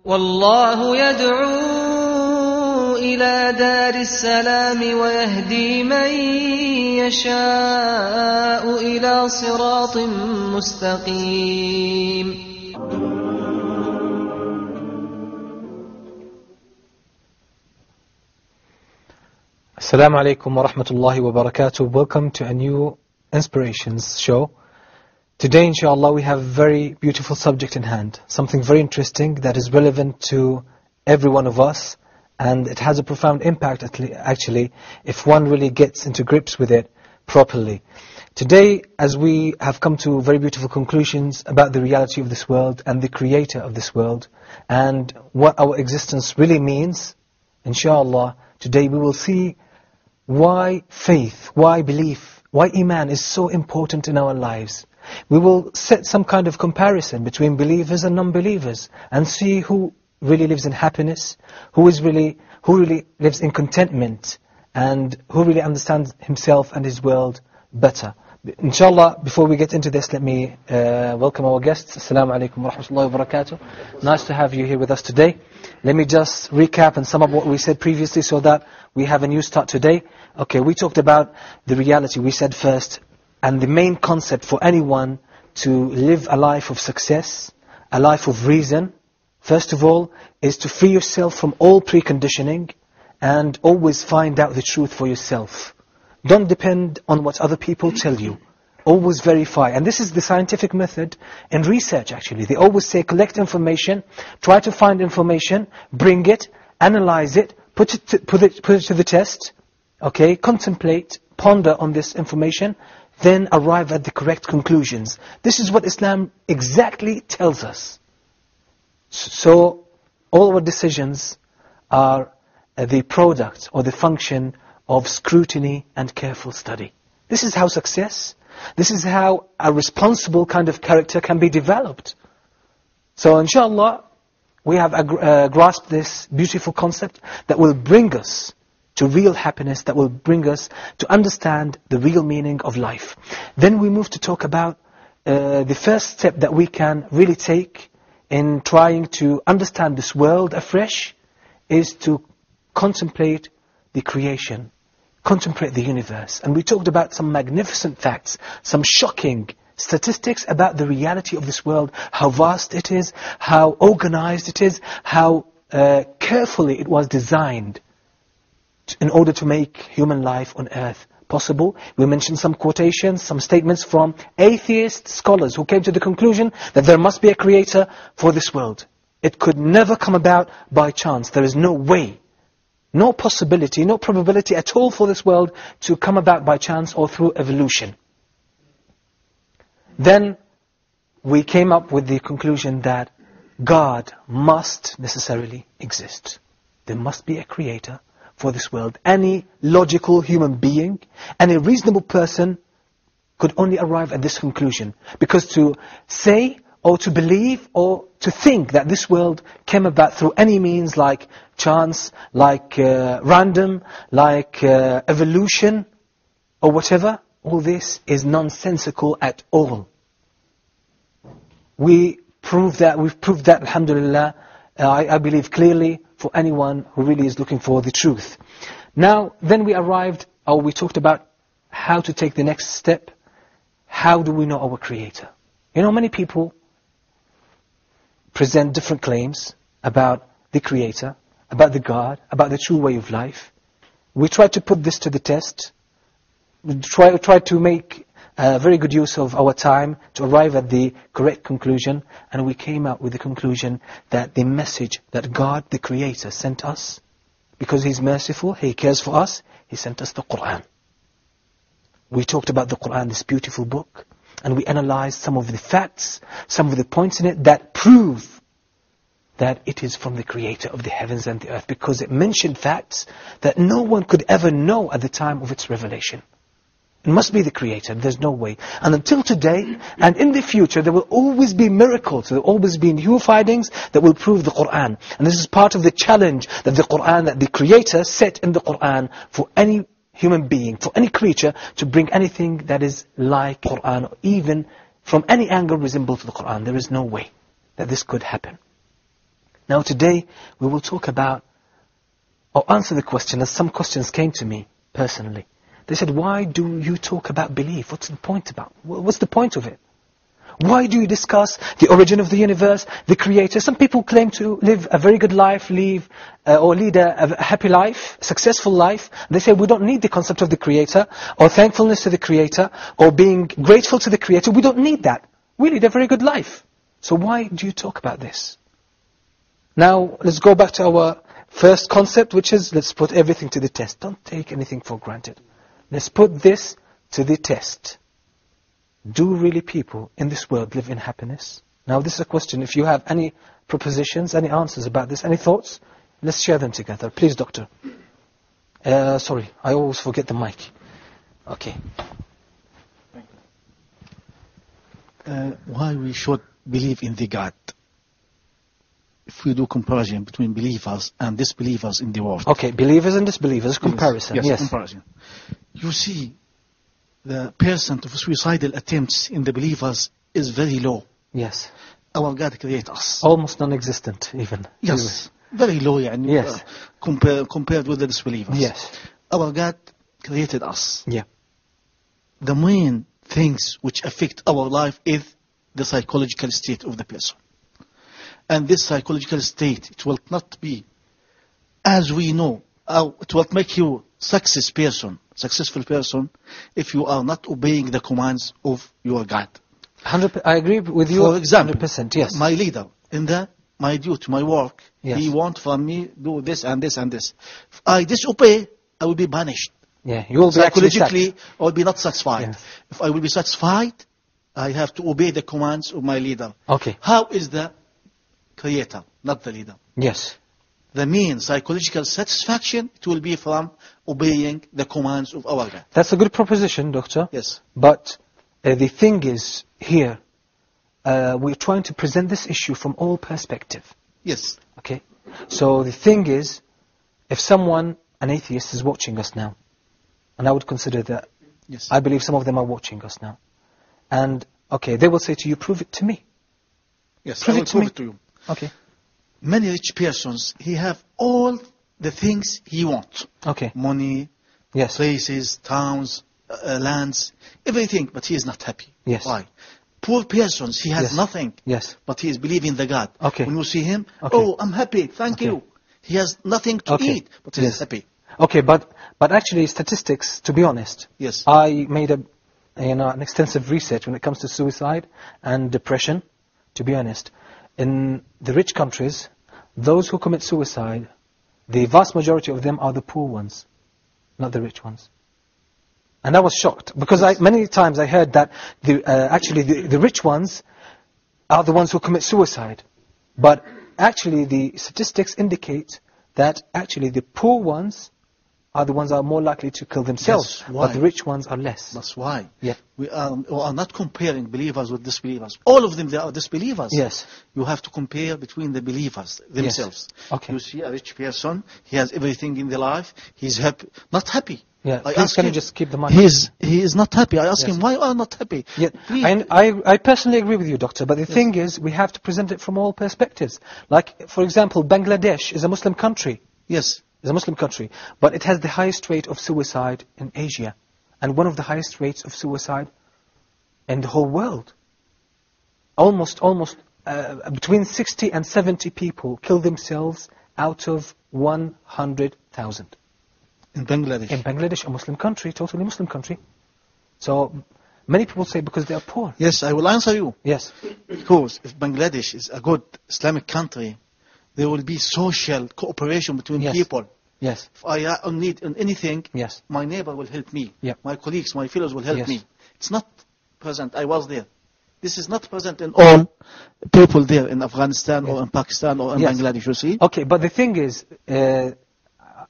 والله يدعو إلى دار السلام ويهدي من يشاء إلى صراط مستقيم. Assalamu alaikum wa rahmatullahi wa barakatuh. Welcome to a new Inspirations show. Today, inshallah, we have a very beautiful subject in hand. Something very interesting that is relevant to every one of us. And it has a profound impact, actually, if one really gets into grips with it properly. Today, as we have come to very beautiful conclusions about the reality of this world and the creator of this world, and what our existence really means, inshallah, today we will see why faith, why belief, why Iman is so important in our lives. We will set some kind of comparison between believers and non-believers and see who really lives in happiness, who really lives in contentment, and who really understands himself and his world better. Inshallah, before we get into this, let me welcome our guests. Assalamu alaikum wa rahmatullahi wa barakatuh. Nice to have you here with us today. Let me just recap and sum up what we said previously so that we have a new start today. Okay, we talked about the reality, we said first, and the main concept for anyone to live a life of success, a life of reason, first of all, is to free yourself from all preconditioning and always find out the truth for yourself. Don't depend on what other people tell you. Always verify. And this is the scientific method in research, actually. They always say collect information, try to find information, bring it, analyze it, put it to the test, okay, contemplate, ponder on this information, then arrive at the correct conclusions. This is what Islam exactly tells us. So all our decisions are the product or the function of scrutiny and careful study. This is how success, this is how a responsible kind of character can be developed. So inshallah, we have grasped this beautiful concept that will bring us to real happiness, that will bring us to understand the real meaning of life. Then we move to talk about the first step that we can really take in trying to understand this world afresh, is to contemplate the creation, contemplate the universe. And we talked about some magnificent facts, some shocking statistics about the reality of this world, how vast it is, how organized it is, how carefully it was designed in order to make human life on earth possible. We mentioned some quotations, some statements from atheist scholars who came to the conclusion that there must be a creator for this world. It could never come about by chance. There is no way, no possibility, no probability at all for this world to come about by chance or through evolution. Then we came up with the conclusion that God must necessarily exist. There must be a creator for this world. Any logical human being, any reasonable person could only arrive at this conclusion. Because to say or to believe or to think that this world came about through any means like chance, like random, like evolution or whatever, all this is nonsensical at all. We've proved that, alhamdulillah, I believe clearly for anyone who really is looking for the truth. Now, then we talked about how to take the next step. How do we know our creator? You know, many people present different claims about the creator, about the God, about the true way of life. We try to put this to the test. We try to make very good use of our time to arrive at the correct conclusion, and we came out with the conclusion that the message that God, the Creator, sent us, because He's merciful, He cares for us, He sent us the Qur'an. We talked about the Qur'an, this beautiful book, and we analyzed some of the facts, some of the points in it that prove that it is from the Creator of the heavens and the earth, because it mentioned facts that no one could ever know at the time of its revelation. It must be the Creator, there's no way. And until today, and in the future, there will always be miracles, there will always be new findings that will prove the Qur'an. And this is part of the challenge that the Qur'an, that the Creator set in the Qur'an for any human being, for any creature, to bring anything that is like Qur'an, or even from any angle resemble to the Qur'an. There is no way that this could happen. Now today we will talk about, or answer the question, as some questions came to me personally. They said, why do you talk about belief? What's the point about? What's the point of it? Why do you discuss the origin of the universe, the creator? Some people claim to live a very good life, or lead a happy life, successful life. They say we don't need the concept of the creator, or thankfulness to the creator, or being grateful to the creator. We don't need that. We lead a very good life. So why do you talk about this? Now, let's go back to our first concept, which is, let's put everything to the test. Don't take anything for granted. Let's put this to the test. Do really people in this world live in happiness? Now this is a question. If you have any propositions, any answers about this, any thoughts, let's share them together. Please, doctor. Sorry, I always forget the mic. Okay. Why we should believe in the God? If we do comparison between believers and disbelievers in the world. Okay, believers and disbelievers, comparison. Yes, comparison. You see, the percent of suicidal attempts in the believers is very low. Yes. Our God created us. Almost non-existent even. Yes. Very low, yes. Compared with the disbelievers. Yes. Our God created us. Yeah. The main things which affect our life is the psychological state of the person. And this psychological state, it will not be, as we know, it will make you successful person, if you are not obeying the commands of your God. 100%, I agree with you. For example, 100%, yes. My leader, my duty, my work, yes. He wants from me do this and this and this. If I disobey, I will be punished. Yeah, you will be psychologically, I will be not satisfied. Yes. If I will be satisfied, I have to obey the commands of my leader. Okay. How is the creator, not the leader? Yes. The main psychological satisfaction, it will be from obeying the commands of our God. That's a good proposition, doctor. Yes. But the thing is, here, we're trying to present this issue from all perspective. Yes. Okay? So the thing is, if someone, an atheist, is watching us now, and I would consider that, yes. I believe some of them are watching us now, and, okay, they will say to you, prove it to me. Yes, prove I will prove it to you. Okay. Many rich persons, he have all the things he wants. Okay. Money, yes. places, towns, lands, everything, but he is not happy. Yes. Why? Poor persons, he has yes. nothing. Yes. But he is believing the God. Okay. When you see him, okay. oh, I'm happy, thank okay. you. He has nothing to okay. eat, but he yes. is happy. Okay, but actually statistics, to be honest, yes. I made an extensive research when it comes to suicide and depression, to be honest. In the rich countries, those who commit suicide, the vast majority of them are the poor ones, not the rich ones. And I was shocked, because yes. many times I heard that actually the rich ones are the ones who commit suicide. But actually the statistics indicate that actually the poor ones are the ones that are more likely to kill themselves, yes, but the rich ones are less. That's why. Yeah. We are not comparing believers with disbelievers. All of them, they are disbelievers. Yes. You have to compare between the believers themselves. Yes. Okay. You see a rich person, he has everything in the life, he's happy, not happy. Yeah. I Please, ask can him, you just keep the mic? He is not happy. I ask yes. him, why are you not happy? Yeah. I personally agree with you, doctor, but the yes. thing is, we have to present it from all perspectives. Like, for example, Bangladesh is a Muslim country. Yes. It's a Muslim country, but it has the highest rate of suicide in Asia, and one of the highest rates of suicide in the whole world. Almost between 60 and 70 people kill themselves out of 100,000. In Bangladesh? In Bangladesh, a Muslim country, totally Muslim country. So, many people say because they are poor. Yes, I will answer you. Yes. Because if Bangladesh is a good Islamic country, there will be social cooperation between yes. people. Yes. If I need anything, yes. my neighbor will help me. Yep. My colleagues, my fellows will help yes. me. It's not present. I was there. This is not present in all people there in Afghanistan yes. or in Pakistan or in yes. Bangladesh, you see? Okay, but the thing is,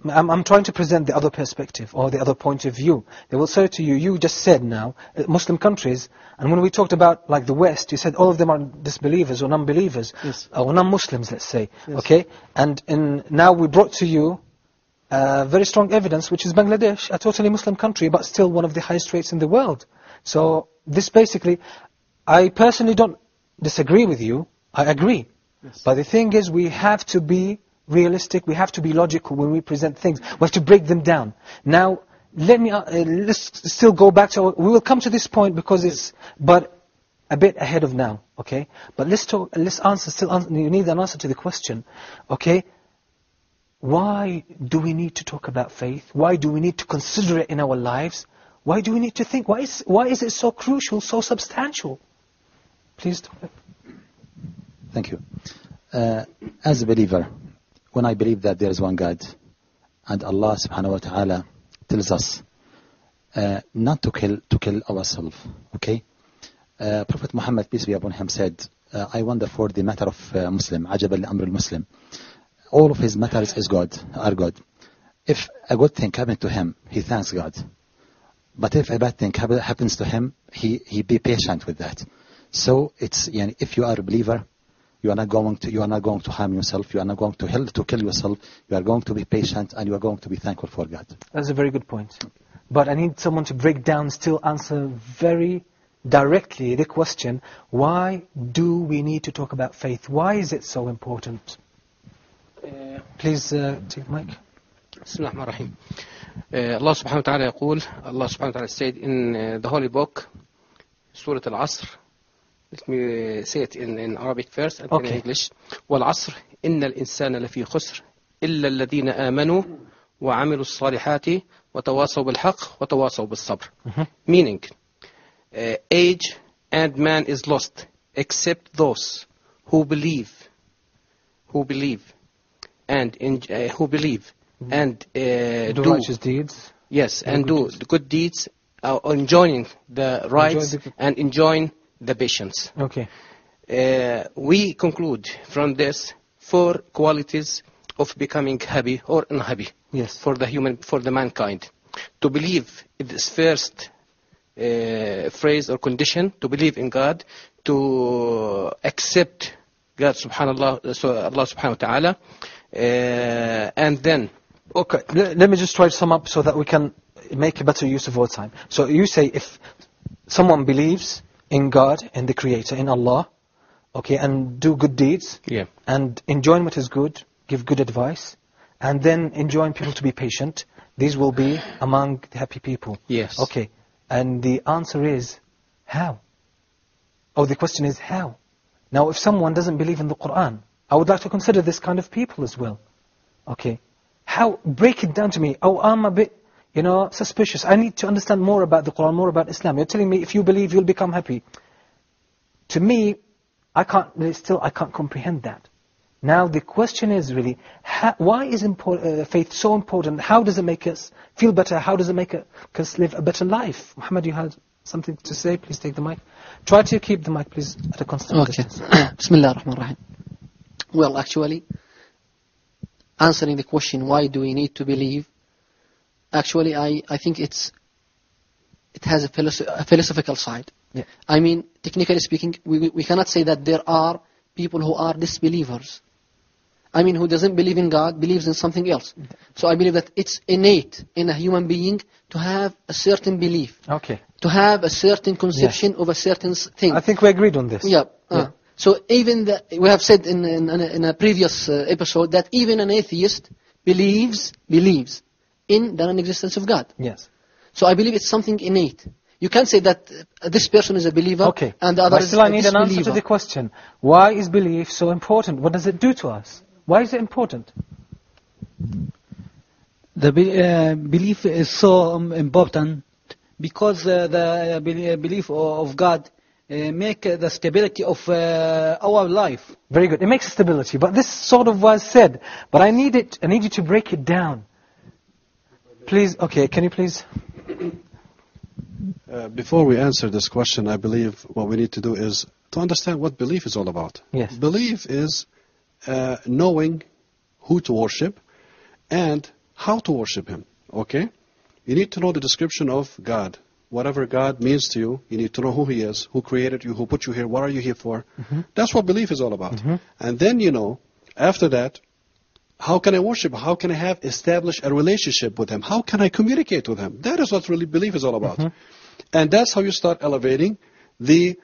I'm trying to present the other perspective or the other point of view. They will say to you, you just said now, Muslim countries, and when we talked about like the West, you said all of them are disbelievers or non-believers, yes. or non-Muslims, let's say, yes. okay? And now we brought to you very strong evidence, which is Bangladesh, a totally Muslim country, but still one of the highest rates in the world. So this basically, I personally don't disagree with you, I agree. Yes. But the thing is, we have to be realistic, we have to be logical when we present things. We have to break them down. Now, let's still go back to, we will come to this point because it's, but a bit ahead of now, okay? But let's answer, you need an answer to the question, okay? Why do we need to talk about faith? Why do we need to consider it in our lives? Why do we need to think? Why is it so crucial, so substantial? Please talk. Thank you. As a believer, when I believe that there is one God, and Allah subhanahu wa ta'ala tells us not to kill ourselves, okay? Prophet Muhammad, peace be upon him, said, I wonder for the matter of Muslim, عجبا لأمر المسلم. All of his matters are God. If a good thing happened to him, he thanks God. But if a bad thing happens to him, he be patient with that. So it's, if you are a believer, you are not going to harm yourself. You are not going to kill yourself. You are going to be patient, and you are going to be thankful for God. That's a very good point. But I need someone to break down, still answer very directly the question: why do we need to talk about faith? Why is it so important? Please take the mic. بسم الله الرحمن الرحيم. Allah subhanahu wa ta'ala يقول, Allah subhanahu wa ta'ala said in the holy book, Surah Al-Asr. Let me say it in Arabic first and in English. والعصر إن الإنسان لفي خسر إلا الذين آمنوا وعملوا الصالحات وتواصوا بالحق وتواصوا بالصبر. Meaning, age and man is lost except those who believe and do righteous deeds. Yes, and do the good deeds, enjoying the rights and enjoying the patience. Okay. We conclude from this 4 qualities of becoming happy or unhappy. Yes. For the mankind. To believe in this first phrase or condition, to believe in God, to accept God subhanallah, so Allah subhanahu wa ta'ala, and then... Okay, let me just try to sum up so that we can make a better use of our time. So you say if someone believes in God, in the Creator, in Allah, okay, and do good deeds, and enjoying what is good, give good advice, and then enjoying people to be patient, these will be among the happy people. Yes. Okay, and the answer is, how? Oh, the question is how? Now, if someone doesn't believe in the Quran, I would like to consider this kind of people as well. Okay, how? Break it down to me. Oh, I'm a bit, suspicious. I need to understand more about the Quran, more about Islam. You're telling me if you believe, you'll become happy. To me, I can't comprehend that. Now, the question is really, why is faith so important? How does it make us feel better? How does it make us live a better life? Muhammad, you had something to say? Please take the mic. Try to keep the mic, please, at a constant distance. Bismillah ar-Rahman ar-Rahim. Well, actually, answering the question, why do we need to believe? Actually, I think it has a philosophical side. Yeah. I mean, technically speaking, we cannot say that there are people who are disbelievers. I mean, who doesn't believe in God, believes in something else. So I believe that it's innate in a human being to have a certain belief. Okay. To have a certain conception of a certain thing. I think we agreed on this. Yeah. So even we have said in a previous episode that even an atheist believes in the non-existence of God. Yes. So I believe it's something innate. You can't say that this person is a believer and the other is a disbeliever. But still I need an answer to the question. Why is belief so important? What does it do to us? Why is it important? The belief is so important because the belief of God make the stability of our life. Very good. It makes stability. But this sort of was said. But I need you to break it down. Please, okay, can you please... Before we answer this question, I believe what we need to do is to understand what belief is all about. Yes. Belief is knowing who to worship and how to worship Him. Okay? You need to know the description of God. Whatever God means to you, you need to know who He is, who created you, who put you here, what are you here for. That's what belief is all about. And then, after that, how can I worship? How can I establish a relationship with Him? How can I communicate with Him? That is what really belief is all about. And that's how you start elevating the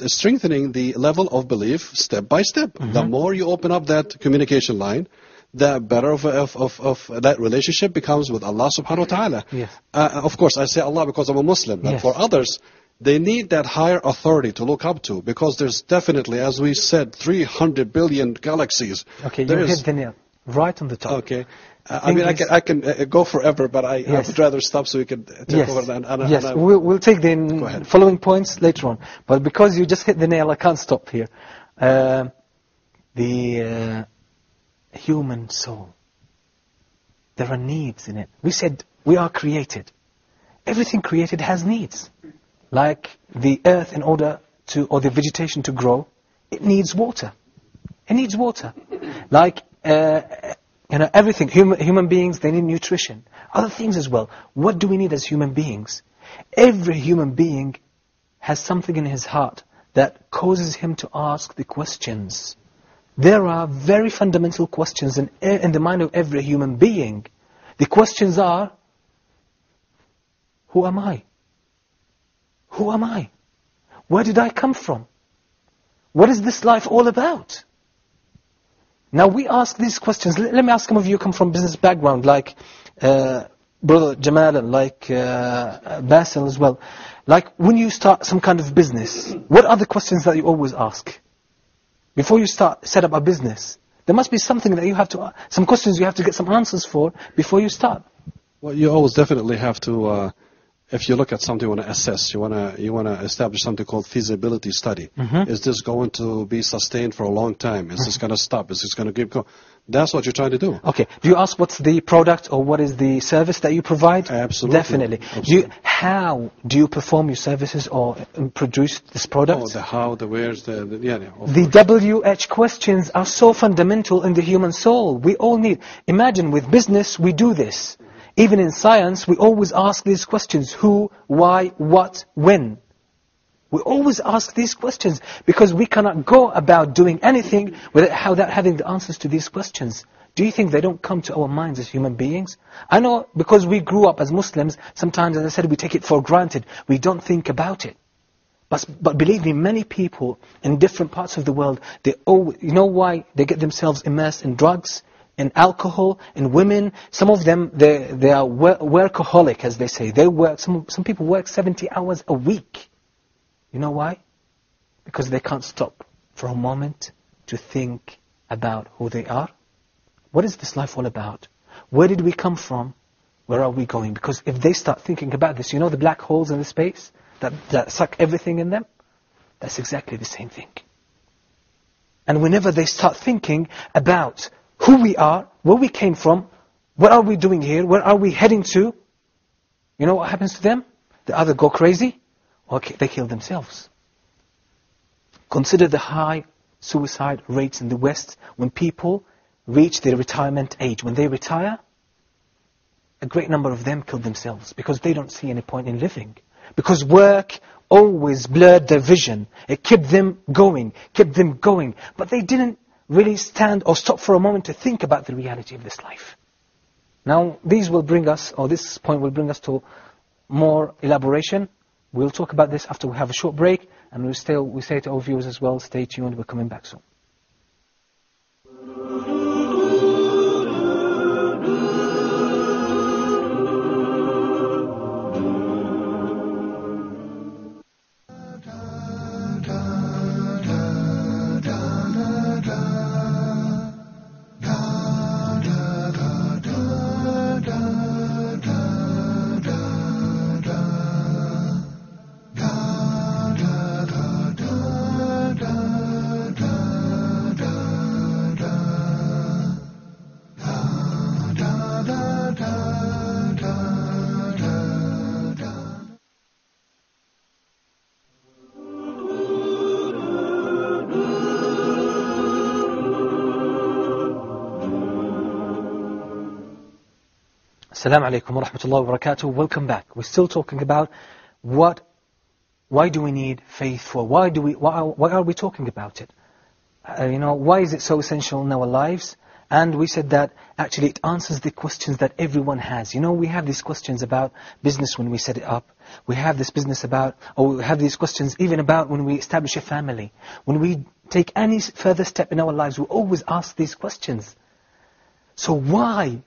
strengthening the level of belief step by step. The more you open up that communication line, the better of that relationship becomes with Allah subhanahu wa ta'ala. Yes. Of course, I say Allah because I'm a Muslim. And Yes. for others, they need that higher authority to look up to, because there's definitely, as we said, 300 billion galaxies. Okay, you There's- hit the nail right on the top. Okay. I mean, I can go forever, but I would rather stop so we can take Yes, over. yes. We'll take the ahead. following points later on. But because you just hit the nail, I can't stop here. The human soul. There are needs in it. We said we are created. Everything created has needs. Like the earth, in order to, or the vegetation to grow, it needs water. It needs water. Like, everything. Human beings, they need nutrition. Other things as well. What do we need as human beings? Every human being has something in his heart that causes him to ask the questions. There are very fundamental questions in the mind of every human being. The questions are, who am I? Who am I? Where did I come from? What is this life all about? Now we ask these questions. Let me ask some of you who come from business background, like Brother Jamal and like Basil as well. Like when you start some kind of business, what are the questions that you always ask? Before you set up a business, there must be something that you have to, some questions you have to get some answers for before you start. Well, you always definitely have to, if you look at something, you want to assess, you want to establish something called feasibility study. Is this going to be sustained for a long time? Is this going to stop? Is this going to keep going? That's what you're trying to do. Okay. Do you ask what's the product or what is the service that you provide? Absolutely. Definitely. Absolutely. How do you perform your services or produce this product? Oh, the how, the where's, the The WH questions are so fundamental in the human soul. We all need. Imagine with business, we do this. Even in science, we always ask these questions. Who, why, what, when. We always ask these questions because we cannot go about doing anything without having the answers to these questions. Do you think they don't come to our minds as human beings? I know because we grew up as Muslims, sometimes, as I said, we take it for granted. We don't think about it. But believe me, many people in different parts of the world, you know why they get themselves immersed in drugs, in alcohol, in women? Some of them, they are workaholic, as they say. They work. Some people work 70 hours a week. You know why? Because they can't stop for a moment to think about who they are. What is this life all about? Where did we come from? Where are we going? Because if they start thinking about this, you know the black holes in the space that suck everything in them? That's exactly the same thing. And whenever they start thinking about who we are, where we came from, what are we doing here, where are we heading to, you know what happens to them? They either go crazy or they kill themselves. Consider the high suicide rates in the West when people reach their retirement age. When they retire, a great number of them kill themselves because they don't see any point in living. Because work always blurred their vision. It kept them going. But they didn't really stand or stop for a moment to think about the reality of this life. Now, this point will bring us to more elaboration. We'll talk about this after we have a short break, and we say to our viewers as well, stay tuned, we're coming back soon. Assalamu alaikum wa rahmatullahi wa barakatuh. Welcome back. We're still talking about why do we need faith for? Why are we talking about it? Why is it so essential in our lives? And we said that actually it answers the questions that everyone has. You know, we have these questions about business when we set it up. We have this business about, or we have these questions even about when we establish a family. When we take any further step in our lives, we always ask these questions. So why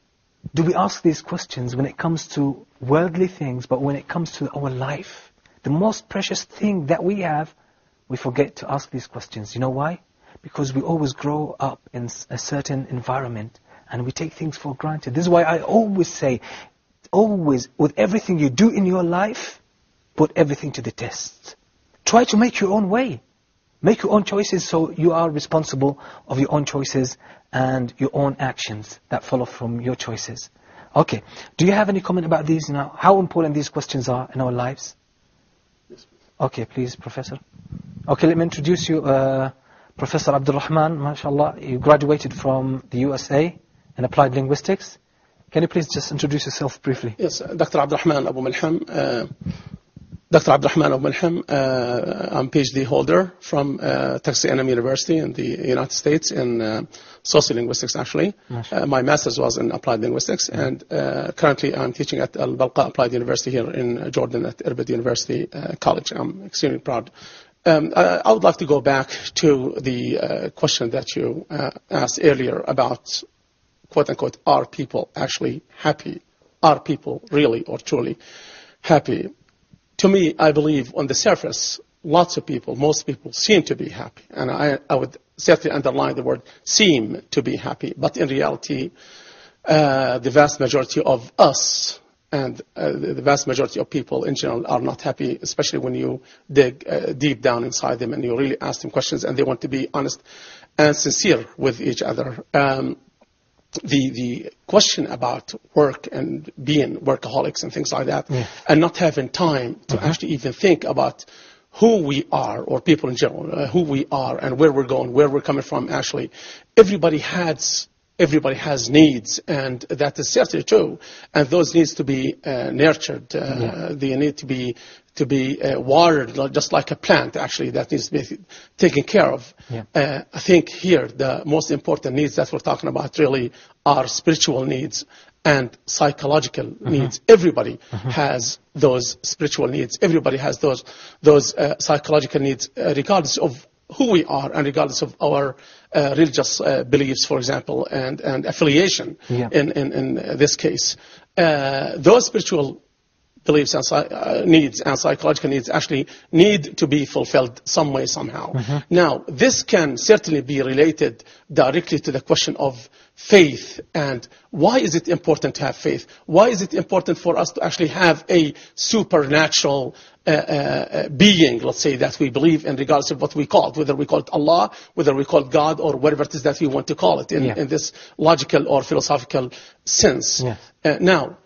do we ask these questions when it comes to worldly things, but when it comes to our life, the most precious thing that we have, we forget to ask these questions. You know why? Because we always grow up in a certain environment and we take things for granted. This is why I always say, always, with everything you do in your life, put everything to the test. Try to make your own way. Make your own choices so you are responsible of your own choices and your own actions that follow from your choices. Okay, do you have any comment about these now? How important these questions are in our lives? Yes. Okay, please, Professor. Okay, let me introduce you. Professor Abdul Rahman, mashallah, you graduated from the USA in Applied Linguistics. Can you please just introduce yourself briefly? Yes, Dr. Abdurrahman Abu Malham. Dr. Abdurrahman Abu Malham, I'm PhD holder from Texas A&M University in the United States in sociolinguistics, actually. My master's was in Applied Linguistics, and currently I'm teaching at Al-Balqa Applied University here in Jordan at Irbid University College. I'm extremely proud. I would like to go back to the question that you asked earlier about, quote-unquote, are people actually happy? Are people really or truly happy? To me, I believe on the surface, lots of people, most people seem to be happy. And I would certainly underline the word seem to be happy. But in reality, the vast majority of us and the vast majority of people in general are not happy, especially when you dig deep down inside them and you really ask them questions and they want to be honest and sincere with each other. The question about work and being workaholics and things like that, and not having time to actually even think about who we are, or people in general, who we are and where we're going, where we're coming from. Actually, everybody has needs, and that is certainly true. And those needs to be nurtured. They need to be watered, just like a plant, actually, that needs to be taken care of. I think here the most important needs that we're talking about really are spiritual needs and psychological needs. Everybody has those spiritual needs. Everybody has those psychological needs, regardless of who we are and regardless of our religious beliefs, for example, and affiliation in this case. Those spiritual beliefs and needs and psychological needs actually need to be fulfilled some way, somehow. Now, this can certainly be related directly to the question of faith. And why is it important to have faith? Why is it important for us to actually have a supernatural being, let's say, that we believe in, regardless of what we call it, whether we call it Allah, whether we call it God, or whatever it is that we want to call it in this logical or philosophical sense. Now,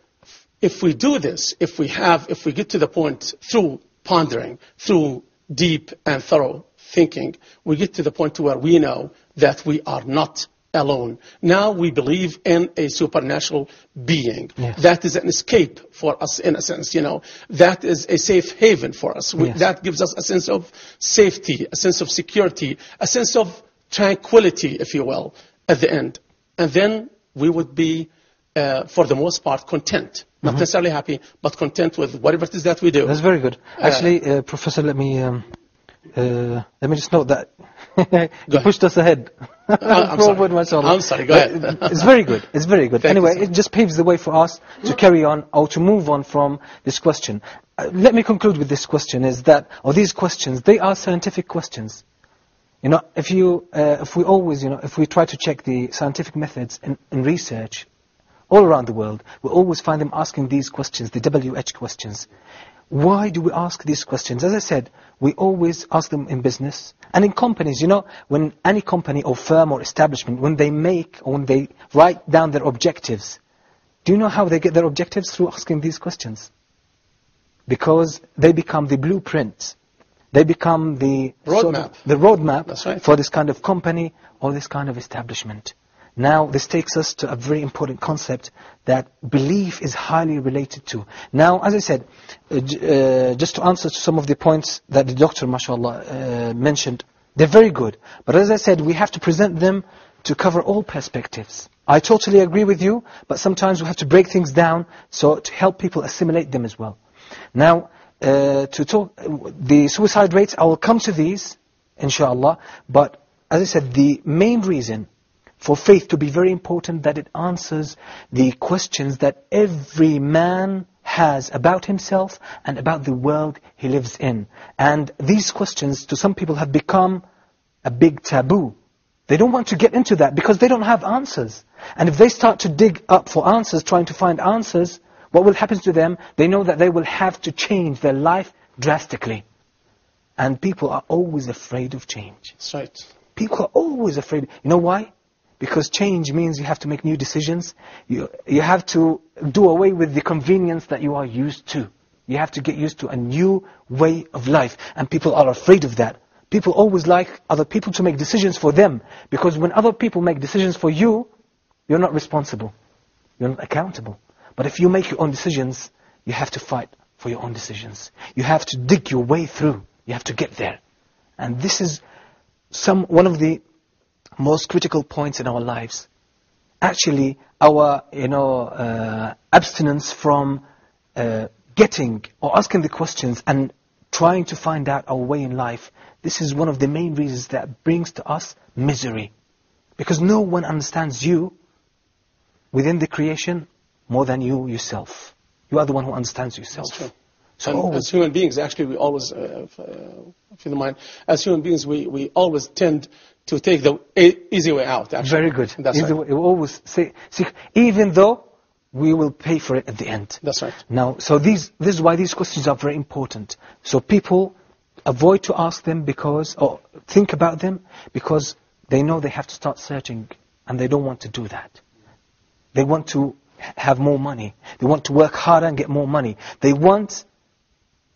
if we do this, if we get to the point through pondering, through deep and thorough thinking, we get to the point where we know that we are not alone. Now we believe in a supernatural being. That is an escape for us, in a sense, That is a safe haven for us. That gives us a sense of safety, a sense of security, a sense of tranquility, if you will, at the end. And then we would be, for the most part, content. Not necessarily happy, but content with whatever it is that we do. That's very good. Actually, Professor, let me just note that you pushed us ahead. I'm sorry, go ahead. It's very good. It's very good. Anyway, it just paves the way for us to carry on or to move on from this question. Let me conclude with this question: is that, or these questions, they are scientific questions. If we try to check the scientific methods in research all around the world, we always find them asking these questions, the WH questions. Why do we ask these questions? As I said, we always ask them in business and in companies. When any company or firm or establishment, when they write down their objectives, do you know how they get their objectives? Through asking these questions. Because they become the blueprint. They become the roadmap for this kind of company or this kind of establishment. Now, this takes us to a very important concept that belief is highly related to. Now, as I said, just to answer to some of the points that the doctor, mashallah, mentioned, they're very good. But as I said, we have to present them to cover all perspectives. I totally agree with you, but sometimes we have to break things down so to help people assimilate them as well. Now, to talk the suicide rates, I will come to these, inshallah. But as I said, the main reason for faith to be very important, that it answers the questions that every man has about himself and about the world he lives in. And these questions to some people have become a big taboo. They don't want to get into that because they don't have answers. And if they start to dig up for answers, trying to find answers, what will happen to them? They know that they will have to change their life drastically. And people are always afraid of change. That's right. People are always afraid. You know why? Because change means you have to make new decisions. You have to do away with the convenience that you are used to. You have to get used to a new way of life. And people are afraid of that. People always like other people to make decisions for them. Because when other people make decisions for you, you're not responsible. You're not accountable. But if you make your own decisions, you have to fight for your own decisions. You have to dig your way through. You have to get there. And this is one of the most critical points in our lives. Actually, our abstinence from getting or asking the questions and trying to find out our way in life, this is one of the main reasons that brings to us misery. Because no one understands you within the creation more than you yourself. You are the one who understands yourself. That's true. So as human beings, actually, we always, if you don't mind, as human beings, we always tend to take the easy way out, actually. Very good. That's right. We always say, even though we will pay for it at the end. That's right. Now, so this is why these questions are very important. So people avoid to ask them or think about them, because they know they have to start searching, and they don't want to do that. They want to have more money. They want to work harder and get more money. They want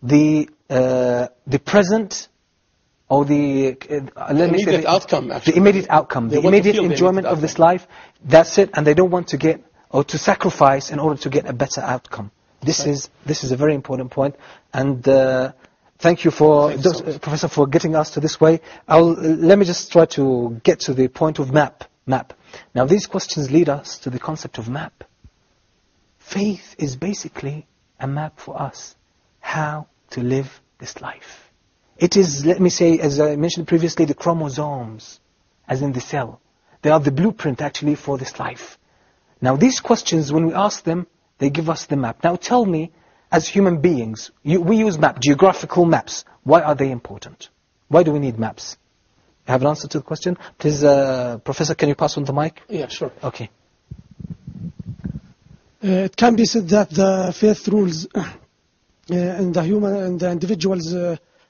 the present or the immediate outcome, actually. The immediate outcome, the immediate enjoyment of this life. That's it, and they don't want to get or to sacrifice in order to get a better outcome. This is a very important point, and thank you Professor, for getting us to this way. Let me just try to get to the point of map. Now, these questions lead us to the concept of map. Faith is basically a map for us, how to live this life. It is, let me say, as I mentioned previously, the chromosomes, as in the cell. They are the blueprint, actually, for this life. Now, these questions, when we ask them, they give us the map. Now, tell me, as human beings, we use geographical maps. Why are they important? Why do we need maps? You have an answer to the question? Please, Professor, can you pass on the mic? Yeah, sure. Okay. It can be said that the faith rules in the human and the individual's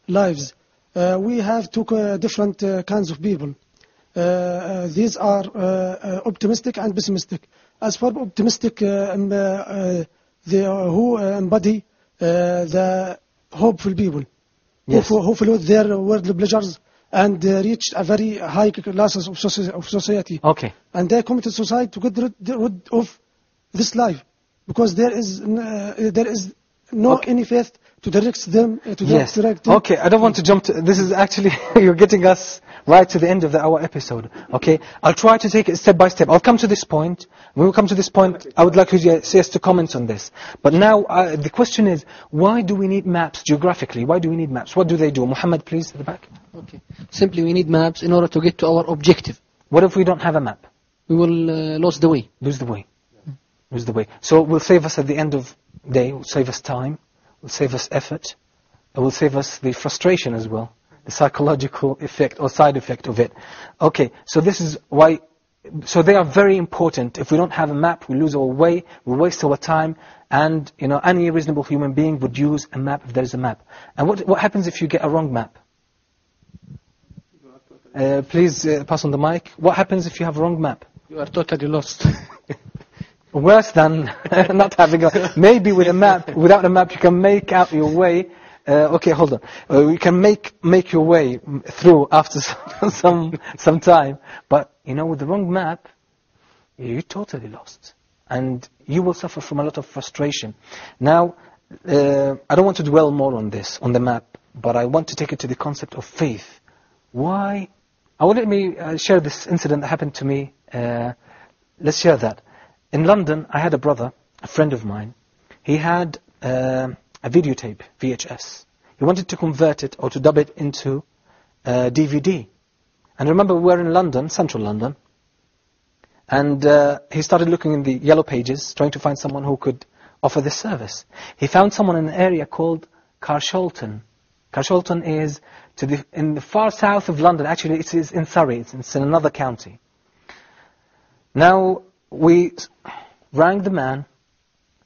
lives. We have two different kinds of people. These are optimistic and pessimistic. As for optimistic, who embody the hopeful people, yes, who follow their worldly pleasures and reach a very high classes of society. Okay. And they come to society to get rid of this life, because there is no any faith to direct them yes. Okay, I don't want to jump to this. Is actually you're getting us right to the end of our episode. Okay, I'll try to take it step by step. I'll come to this point. When we come to this point, I would like you to say us to comment on this. But now the question is, why do we need maps geographically? Why do we need maps? What do they do? Muhammad, please, at the back. Okay. Simply, we need maps in order to get to our objective. What if we don't have a map? We will lose the way. Lose the way. Lose the way. So it will save us at the end of the day. It will save us time. It will save us effort. It will save us the frustration as well. The psychological effect or side effect of it. Okay, so this is why. So they are very important. If we don't have a map, we lose our way, we waste our time, and any reasonable human being would use a map if there is a map. And what happens if you get a wrong map? Please pass on the mic. What happens if you have a wrong map? You are totally lost. Worse than not having maybe with a map. Without a map, you can make out your way. Okay, hold on. You can make your way through after some time. But with the wrong map, you're totally lost, and you will suffer from a lot of frustration. Now, I don't want to dwell more on this, on the map, but I want to take it to the concept of faith. Why Let me share this incident that happened to me. Let's share that. In London, I had a brother, a friend of mine. He had a videotape, VHS. He wanted to convert it or to dub it into DVD. And remember, we were in London, central London. And he started looking in the yellow pages, trying to find someone who could offer this service. He found someone in an area called Carshalton. Carshalton is in the far south of London. Actually, it is in Surrey. It's in another county. Now, we rang the man,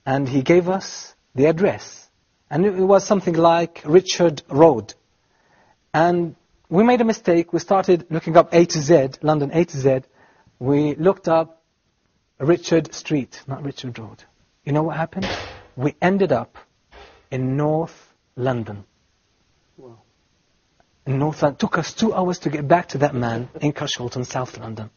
and he gave us the address. And it was something like Richard Road. And we made a mistake. We started looking up A to Z, London A to Z. We looked up Richard Street, not Richard Road. You know what happened? We ended up in North London. Wow. In North London. It took us 2 hours to get back to that man in Carshalton, South London.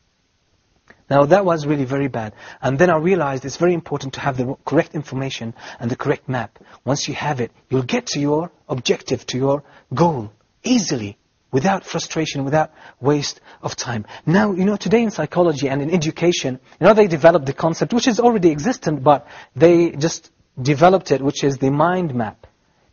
Now that was really very bad. And then I realized it's very important to have the correct information and the correct map. Once you have it, you'll get to your objective, to your goal, easily, without frustration, without waste of time. Now, today in psychology and in education, they developed the concept, which is already existent, but they just developed it, which is the mind map.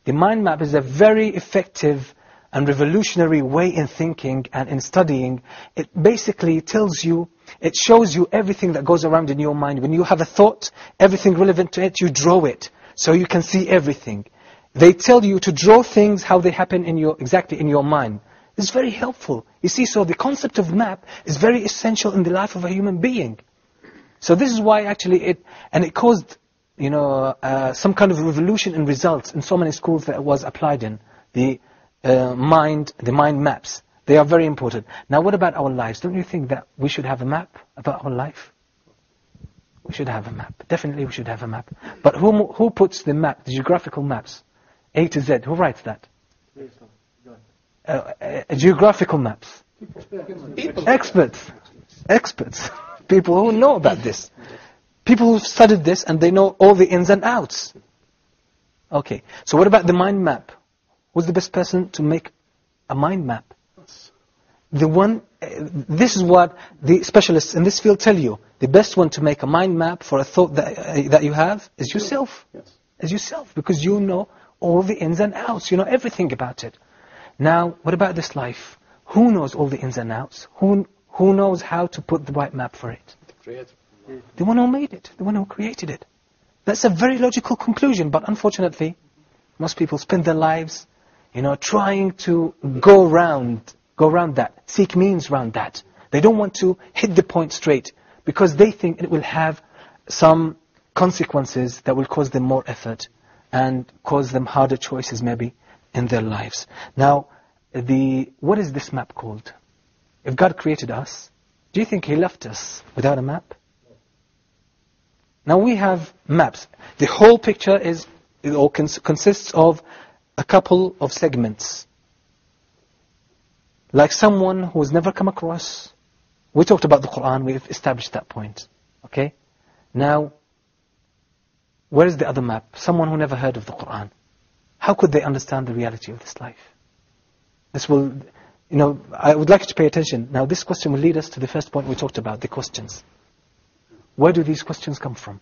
The mind map is a very effective and revolutionary way in thinking and in studying. It basically tells you, it shows you everything that goes around in your mind. When you have a thought, everything relevant to it, you draw it, so you can see everything. They tell you to draw things how they happen exactly in your mind. It's very helpful. You see, so the concept of map is very essential in the life of a human being. So this is why actually it caused, some kind of revolution in results in so many schools that it was applied in. The mind maps. They are very important. Now what about our lives? Don't you think that we should have a map about our life? We should have a map. Definitely we should have a map. But who puts the map, the geographical maps? A to Z. Who writes that? Geographical maps. Experts. People who know about this. People who've studied this and they know all the ins and outs. Okay. So what about the mind map? Who's the best person to make a mind map? This is what the specialists in this field tell you. The best one to make a mind map for a thought that you have is yourself. Yes. Is yourself, because you know all the ins and outs. You know everything about it. Now, what about this life? Who knows all the ins and outs? Who knows how to put the right map for it? The one who made it, the one who created it. That's a very logical conclusion, but unfortunately, most people spend their lives, trying to go around that, seek means around that. They don't want to hit the point straight, because they think it will have some consequences that will cause them more effort and cause them harder choices maybe in their lives. Now, what is this map called? If God created us, do you think He left us without a map? Now we have maps. The whole picture consists of a couple of segments. Like someone who has never come across. We talked about the Quran, we've established that point. Okay? Now, where is the other map? Someone who never heard of the Quran. How could they understand the reality of this life? This will, I would like you to pay attention. Now this question will lead us to the first point we talked about, the questions. Where do these questions come from?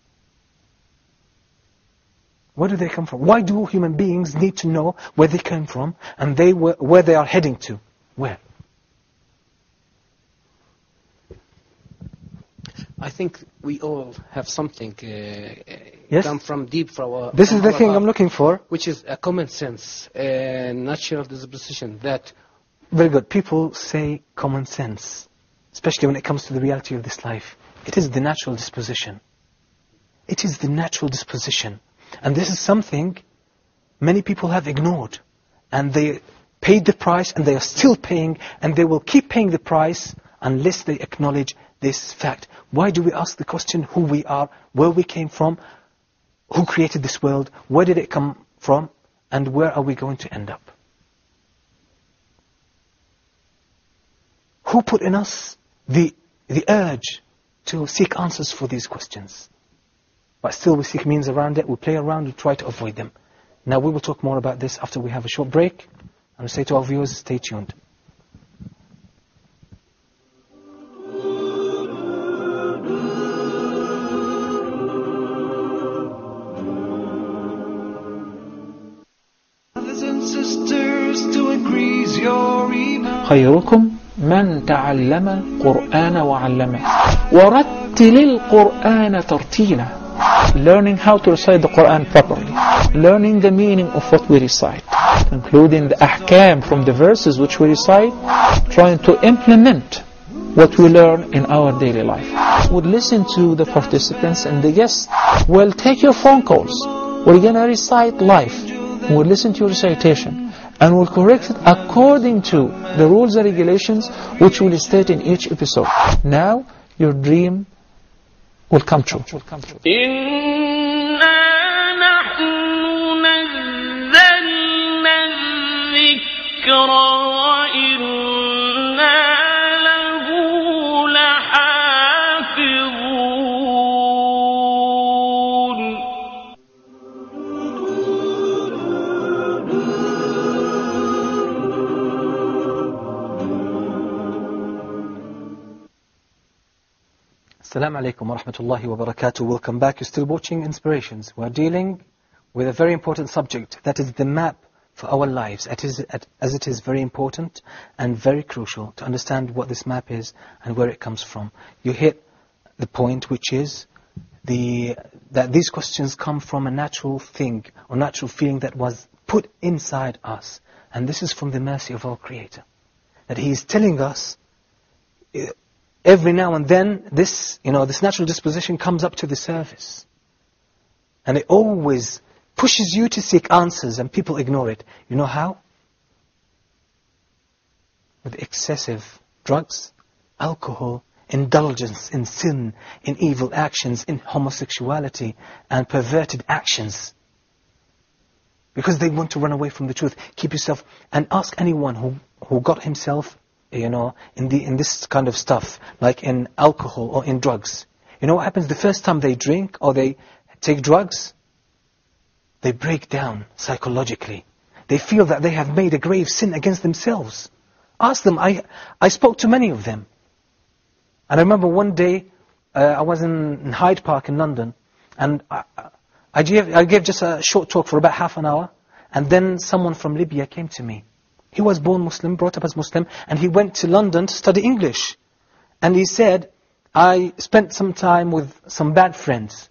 Where do they come from? Why do human beings need to know where they came from and where they are heading to? Where? I think we all have something Yes? come from deep from our. This is the our thing heart, I'm looking for. which is a common sense, natural disposition that. Very good. People say common sense, especially when it comes to the reality of this life. It is the natural disposition. It is the natural disposition. And this is something many people have ignored. And they paid the price, and they are still paying, and they will keep paying the price unless they acknowledge this fact. Why do we ask the question who we are, where we came from, who created this world, where did it come from, and where are we going to end up? Who put in us the urge to seek answers for these questions? But still we seek means around it, we play around, we try to avoid them. Now we will talk more about this after we have a short break. And I say to our viewers, stay tuned. خيركم من تعلم القرآن وعلمه ورتل القرآن ترتيلا. Learning how to recite the Quran properly, learning the meaning of what we recite, including the ahkam from the verses which we recite, trying to implement what we learn in our daily life. We'll listen to the participants and the guests. We'll take your phone calls. We're going to recite live. We'll listen to your recitation and we'll correct it according to the rules and regulations which we'll state in each episode. Now your dream will come true. Assalamu alaikum wa rahmatullahi wa barakatuh. Welcome back. You're still watching Inspirations. We're dealing with a very important subject, that is the map for our lives, as it is very important and very crucial to understand what this map is and where it comes from. You hit the point, which is that these questions come from a natural thing or natural feeling that was put inside us. And this is from the mercy of our Creator. That He is telling us every now and then, this natural disposition comes up to the surface. And it always pushes you to seek answers, and people ignore it. You know how? With excessive drugs, alcohol, indulgence in sin, in evil actions, in homosexuality, and perverted actions. Because they want to run away from the truth. Keep yourself, and ask anyone who got himself in this kind of stuff, like in alcohol or in drugs. You know what happens the first time they drink or they take drugs? They break down psychologically. They feel that they have made a grave sin against themselves. Ask them. I spoke to many of them. And I remember one day, I was in Hyde Park in London, and I gave just a short talk for about half an hour, and then someone from Libya came to me. He was born Muslim, brought up as Muslim, and he went to London to study English. And he said, I spent some time with some bad friends,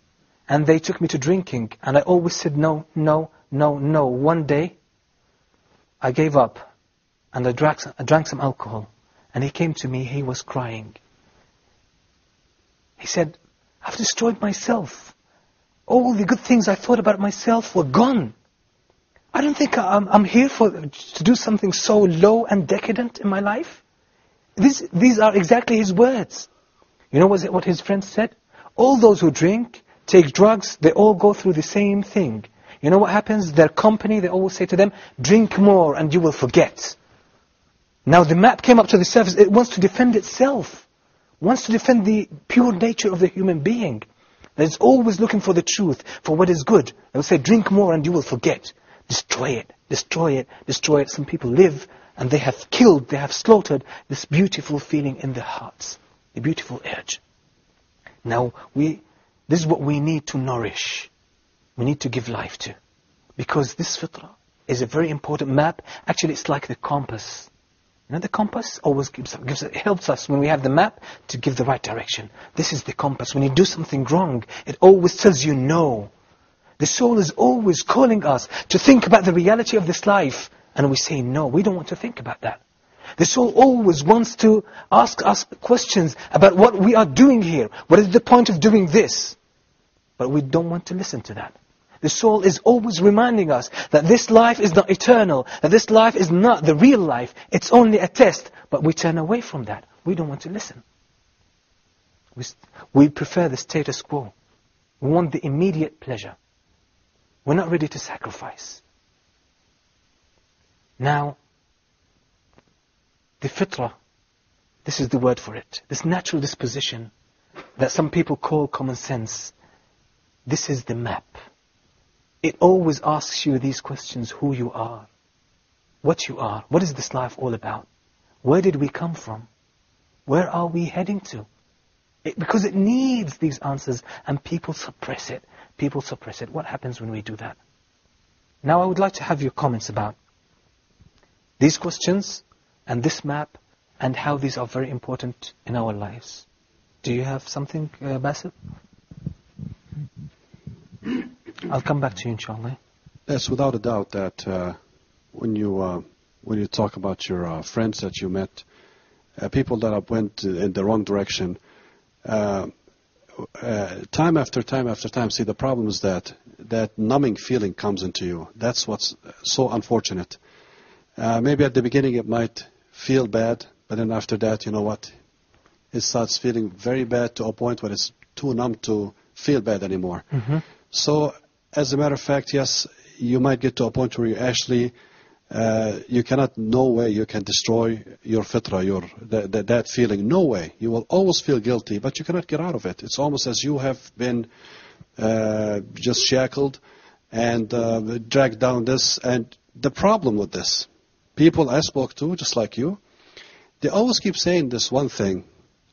and they took me to drinking, and I always said no, no, no, no. One day, I gave up, and I drank some alcohol. And he came to me, he was crying. He said, I've destroyed myself. All the good things I thought about myself were gone. I don't think I'm here to do something so low and decadent in my life. These are exactly his words. You know what his friends said? All those who drink, take drugs, they all go through the same thing. You know what happens? Their company, they always say to them, drink more and you will forget. Now the map came up to the surface. It wants to defend itself. Wants to defend the pure nature of the human being. That is always looking for the truth, for what is good. They will say, drink more and you will forget. Destroy it, destroy it, destroy it. Some people live and they have killed, they have slaughtered this beautiful feeling in their hearts. The beautiful urge. Now, this is what we need to nourish. We need to give life to. Because this fitrah is a very important map. Actually, it's like the compass. You know, the compass always it helps us when we have the map to give the right direction. This is the compass. When you do something wrong, it always tells you no. The soul is always calling us to think about the reality of this life. And we say, no, we don't want to think about that. The soul always wants to ask us questions about what we are doing here. What is the point of doing this? But we don't want to listen to that. The soul is always reminding us that this life is not eternal, that this life is not the real life. It's only a test. But we turn away from that. We don't want to listen. We prefer the status quo. We want the immediate pleasure. We're not ready to sacrifice. Now, the fitrah, this is the word for it. This natural disposition that some people call common sense. This is the map. It always asks you these questions: who you are, what you are, what is this life all about, where did we come from, where are we heading to? Because it needs these answers, and people suppress it. People suppress it. What happens when we do that? Now I would like to have your comments about these questions and this map, and how these are very important in our lives. Do you have something, Basil? I'll come back to you, inshallah. Yes, without a doubt that when you talk about your friends that you met, people that went in the wrong direction, time after time after time, see, the problem is that numbing feeling comes into you. That's what's so unfortunate. Maybe at the beginning it might feel bad, but then after that, you know what? It starts feeling very bad to a point where it's too numb to feel bad anymore. Mm-hmm. So, as a matter of fact, yes, you might get to a point where you actually, you cannot, no way you can destroy your fitra, that feeling, no way. You will always feel guilty, but you cannot get out of it. It's almost as you have been just shackled and dragged down this. And the problem with this, people I spoke to, just like you, they always keep saying this one thing: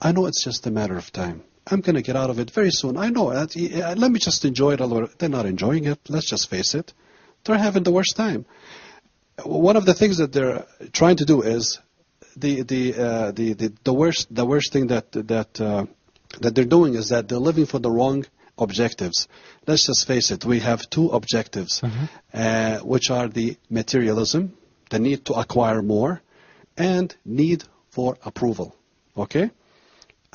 I know it's just a matter of time. I'm going to get out of it very soon. I know. Let me just enjoy it a little. They're not enjoying it. Let's just face it. They're having the worst time. One of the things that they're trying to do is the worst thing that they're doing is that they're living for the wrong objectives. Let's just face it. We have two objectives, which are the materialism, the need to acquire more, and need for approval. Okay?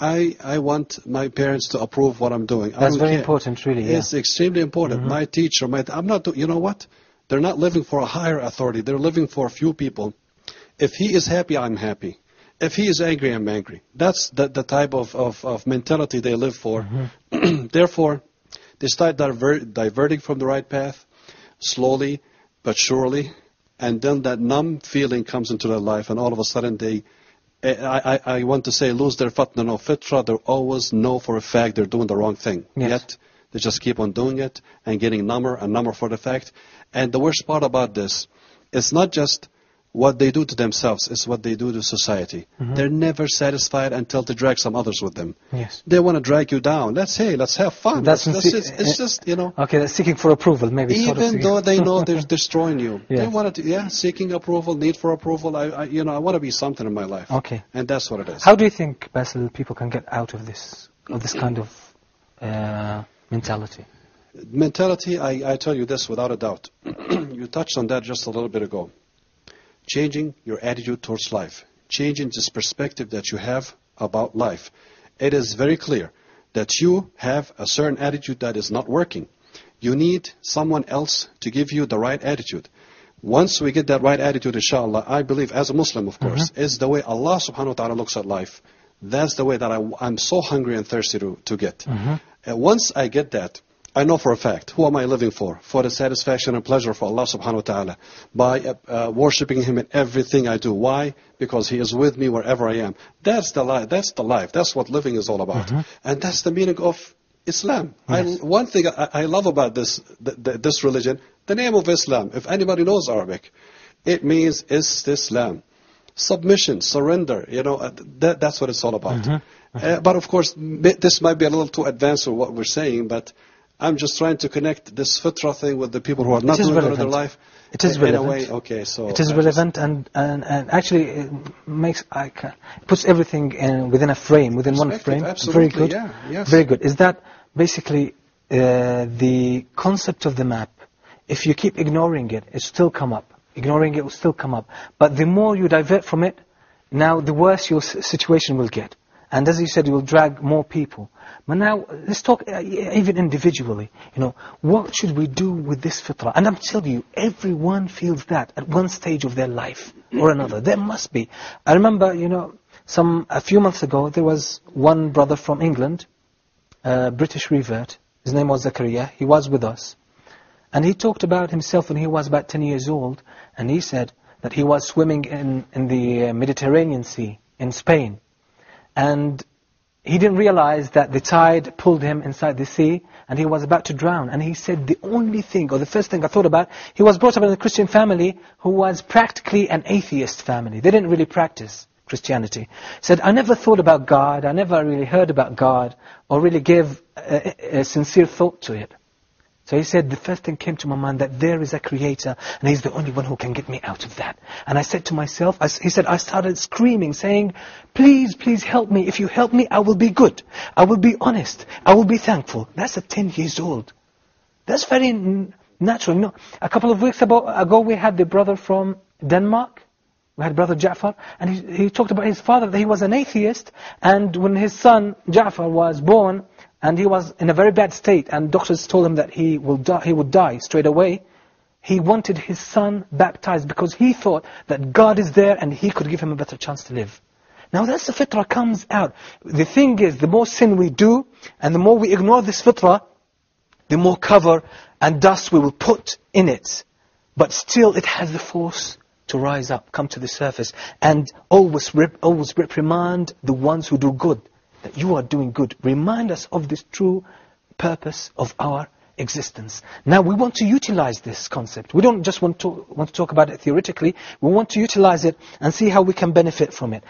I want my parents to approve what I'm doing. That's very important, really. Yeah. It's extremely important. My teacher, I'm not, you know what? They're not living for a higher authority. They're living for a few people. If he is happy, I'm happy. If he is angry, I'm angry. That's the type of mentality they live for. Therefore, they start diverting from the right path, slowly but surely, and then that numb feeling comes into their life, and all of a sudden they, I want to say, lose their fitra. They always know for a fact they're doing the wrong thing. Yes. Yet they just keep on doing it and getting number and number for the fact. And the worst part about this, it's not just what they do to themselves, it's what they do to society. They're never satisfied until they drag some others with them. Yes. They want to drag you down. Let's have fun. It's just, you know. Okay, that's seeking for approval, maybe. Even though they know they're destroying you. Yes. They want to, seeking approval, need for approval. I want to be something in my life. Okay. And that's what it is. How do you think, Basil, people can get out of this kind of mentality? Mentality, I tell you this without a doubt. You touched on that just a little bit ago. Changing your attitude towards life. Changing this perspective that you have about life. It is very clear that you have a certain attitude that is not working. You need someone else to give you the right attitude. Once we get that right attitude, inshallah, I believe as a Muslim, of course, is the way Allah subhanahu wa ta'ala looks at life. That's the way that I'm so hungry and thirsty to get. Once I get that, I know for a fact, who am I living for? For the satisfaction and pleasure for Allah subhanahu wa ta'ala. By worshipping Him in everything I do. Why? Because He is with me wherever I am. That's the life. That's what living is all about. And that's the meaning of Islam. Yes. One thing I love about this religion, the name of Islam, if anybody knows Arabic, it means Istislam. Submission, surrender, that's what it's all about. But of course, this might be a little too advanced for what we're saying, but I'm just trying to connect this fitra thing with the people who are not doing good in their life. It is in relevant. a way, okay, so it is relevant and actually it puts everything within a frame, within one frame. Absolutely, very good. Yeah, yes. Very good. Is that basically the concept of the map? If you keep ignoring it, it still come up. Ignoring it will still come up. But the more you divert from it, now the worse your situation will get. And as you said, you will drag more people. But now, let's talk even individually. What should we do with this fitrah? And I'm telling you, everyone feels that at one stage of their life or another. There must be. I remember, a few months ago, there was one brother from England, a British revert. His name was Zakaria. He was with us. And he talked about himself when he was about 10 years old. And he said that he was swimming in the Mediterranean Sea in Spain. And he didn't realize that the tide pulled him inside the sea and he was about to drown. And he said the only thing, or the first thing I thought about, he was brought up in a Christian family who was practically an atheist family. They didn't really practice Christianity. He said, I never thought about God, I never really heard about God, or really gave a sincere thought to it. So he said, the first thing came to my mind that there is a creator and he's the only one who can get me out of that. And I said to myself, he said, I started screaming, saying, please, please help me. If you help me, I will be good. I will be honest. I will be thankful. That's at 10 years old. That's very natural. You know, a couple of weeks ago, we had the brother from Denmark. We had brother Ja'far, and he talked about his father, that he was an atheist, and when his son Ja'far was born, and he was in a very bad state, and doctors told him that he would die straight away, he wanted his son baptized because he thought that God is there and he could give him a better chance to live. Now that's the fitrah comes out. The thing is, the more sin we do, and the more we ignore this fitrah, the more cover and dust we will put in it. But still it has the force to rise up, come to the surface, and always reprimand the ones who do good, that you are doing good. Remind us of this true purpose of our existence. Now we want to utilize this concept. We don't just want to talk about it theoretically. We want to utilize it and see how we can benefit from it.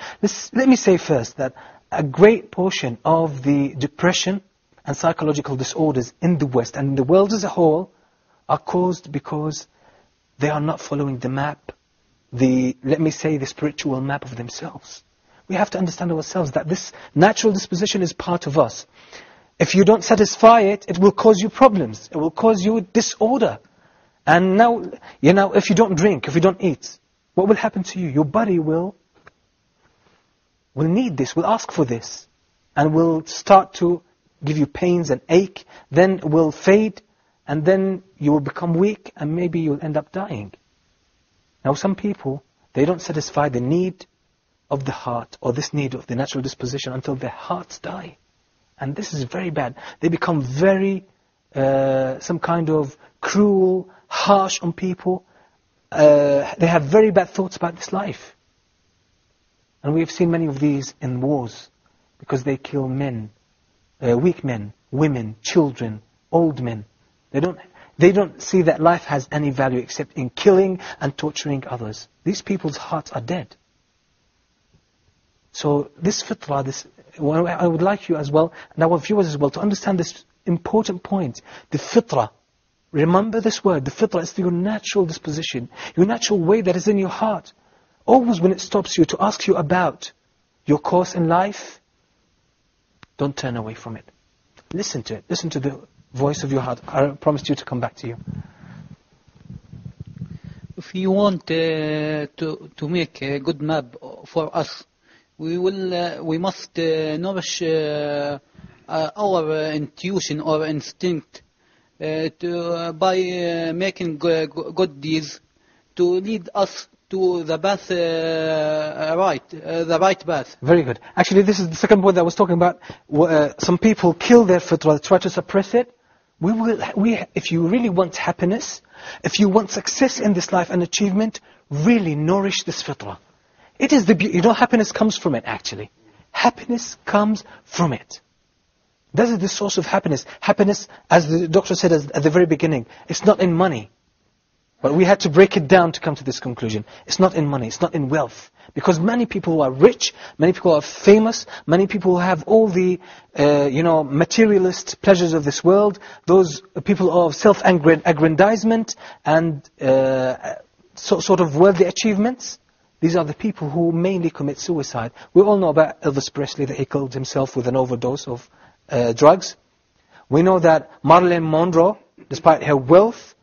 Let me say first that a great portion of the depression and psychological disorders in the West and in the world as a whole are caused because they are not following the map, let me say, the spiritual map of themselves. We have to understand ourselves that this natural disposition is part of us. If you don't satisfy it, it will cause you problems. It will cause you disorder. And now, if you don't drink, if you don't eat, what will happen to you? Your body will need this, will ask for this, and will start to give you pains and ache, then will fade, and then you will become weak, and maybe you'll end up dying. Now some people, they don't satisfy the need of the heart, or this need of the natural disposition, until their hearts die. And this is very bad. They become very, some kind of cruel, harsh on people. They have very bad thoughts about this life. And we have seen many of these in wars, because they kill men, weak men, women, children, old men. They don't see that life has any value except in killing and torturing others. These people's hearts are dead. So this fitrah, I would like you as well, and our viewers as well, to understand this important point. The fitrah, remember this word, the fitrah is your natural disposition, your natural way that is in your heart. Always when it stops you to ask you about your course in life, don't turn away from it. Listen to it. Listen to the voice of your heart. I promised you to come back to you. If you want to make a good map for us, we must nourish our intuition or instinct by making good deeds to lead us to the path the right path. Very good. Actually, this is the second point that I was talking about. Some people kill their fitrah, try to suppress it. If you really want happiness, if you want success in this life and achievement, really nourish this fitrah. It is happiness comes from it, actually. Happiness comes from it. This is the source of happiness. Happiness, as the doctor said at the very beginning, it's not in money. But we had to break it down to come to this conclusion. It's not in money, it's not in wealth. Because many people who are rich, many people who are famous, many people who have all the, materialist pleasures of this world, those people of self-aggrandizement and sort of worldly achievements, these are the people who mainly commit suicide. We all know about Elvis Presley, that he killed himself with an overdose of drugs. We know that Marilyn Monroe, despite her wealth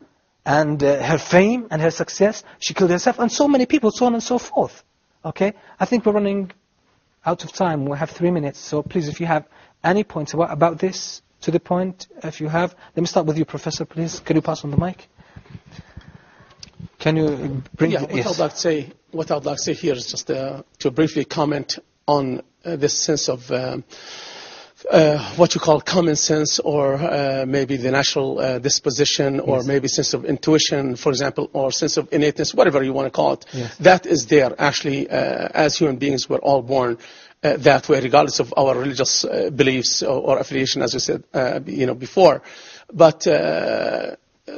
and her fame and her success, she killed herself, and so many people, so on and so forth. Okay? I think we're running out of time. We have 3 minutes, so please, if you have any points about this, to the point, if you have, let me start with you, Professor, please. Can you pass on the mic? Can you bring... Yeah, what I'd like to say here is just to briefly comment on this sense of what you call common sense, or maybe the natural disposition, or maybe sense of intuition, for example, or sense of innateness, whatever you want to call it. Yes. That is there. Actually, as human beings, we're all born that way, regardless of our religious beliefs or affiliation, as you said before. But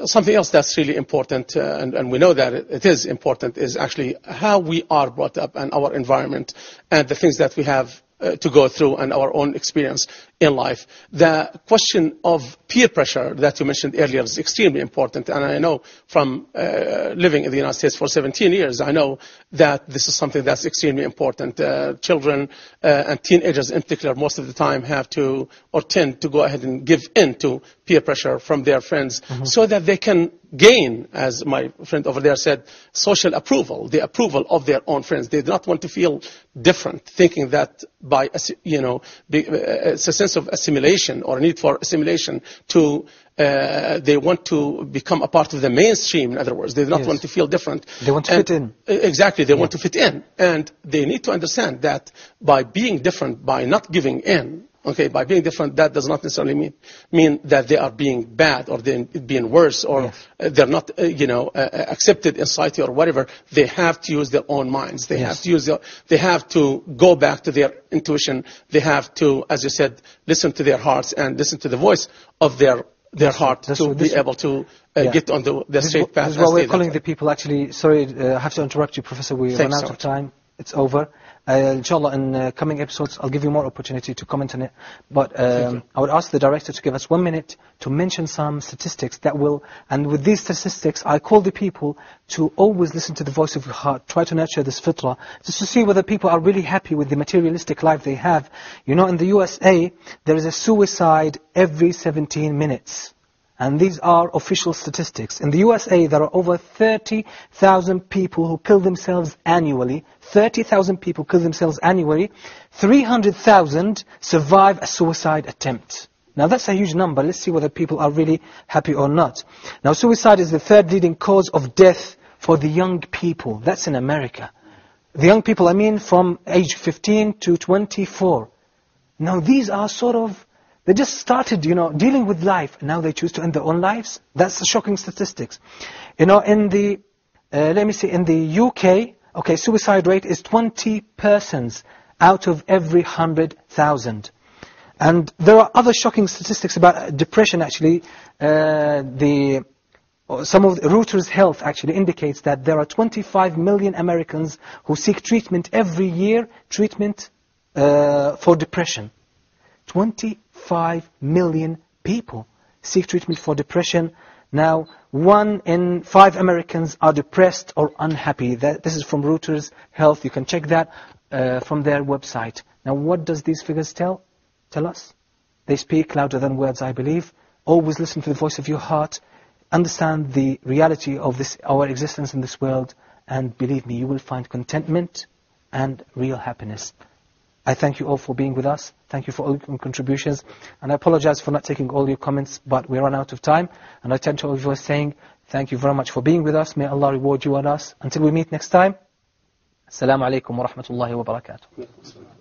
something else that's really important, and we know that it is important, is actually how we are brought up and our environment and the things that we have to go through and our own experience in life. The question of peer pressure that you mentioned earlier is extremely important, and I know from living in the United States for 17 years, I know that this is something that's extremely important. Children and teenagers in particular most of the time have to or tend to go ahead and give in to peer pressure from their friends so that they can gain, as my friend over there said, social approval, the approval of their own friends. They do not want to feel different, thinking that by, it's a sense of assimilation or a need for assimilation to, they want to become a part of the mainstream, in other words. They do not want to feel different. They want to fit in. Exactly, they want to fit in. And they need to understand that by being different, by not giving in, okay, by being different, that does not necessarily mean that they are being bad or they're being worse or they're not, accepted in society or whatever. They have to use their own minds. They have to they have to go back to their intuition. They have to, as you said, listen to their hearts and listen to the voice of their heart to be able to get on the straight path. This is what we're calling the people. Actually, sorry, I have to interrupt you, Professor. We run out of time. It's over. Inshallah, in coming episodes, I'll give you more opportunity to comment on it. But I would ask the director to give us 1 minute to mention some statistics that will, and with these statistics, I call the people to always listen to the voice of your heart, try to nurture this fitrah, just to see whether people are really happy with the materialistic life they have. You know, in the USA, there is a suicide every 17 minutes. And these are official statistics. In the USA, there are over 30,000 people who kill themselves annually. 30,000 people kill themselves annually. 300,000 survive a suicide attempt. Now that's a huge number. Let's see whether people are really happy or not. Now suicide is the third leading cause of death for the young people. That's in America. The young people, I mean, from age 15 to 24. Now these are sort of, they just started, dealing with life, and now they choose to end their own lives. That's the shocking statistics. In the, let me see, in the UK, okay, suicide rate is 20 persons out of every 100,000. And there are other shocking statistics about depression, actually. Some of Reuters Health actually indicates that there are 25 million Americans who seek treatment every year, for depression. 25 million people seek treatment for depression. Now, 1 in 5 Americans are depressed or unhappy. This is from Reuters Health. You can check that from their website. Now, what does these figures tell us? They speak louder than words, I believe. Always listen to the voice of your heart. Understand the reality of our existence in this world. And believe me, you will find contentment and real happiness. I thank you all for being with us. Thank you for all your contributions. And I apologize for not taking all your comments, but we run out of time. And I tend to always saying, thank you very much for being with us. May Allah reward you and us. Until we meet next time. Assalamu alaikum wa rahmatullahi wa barakatuh.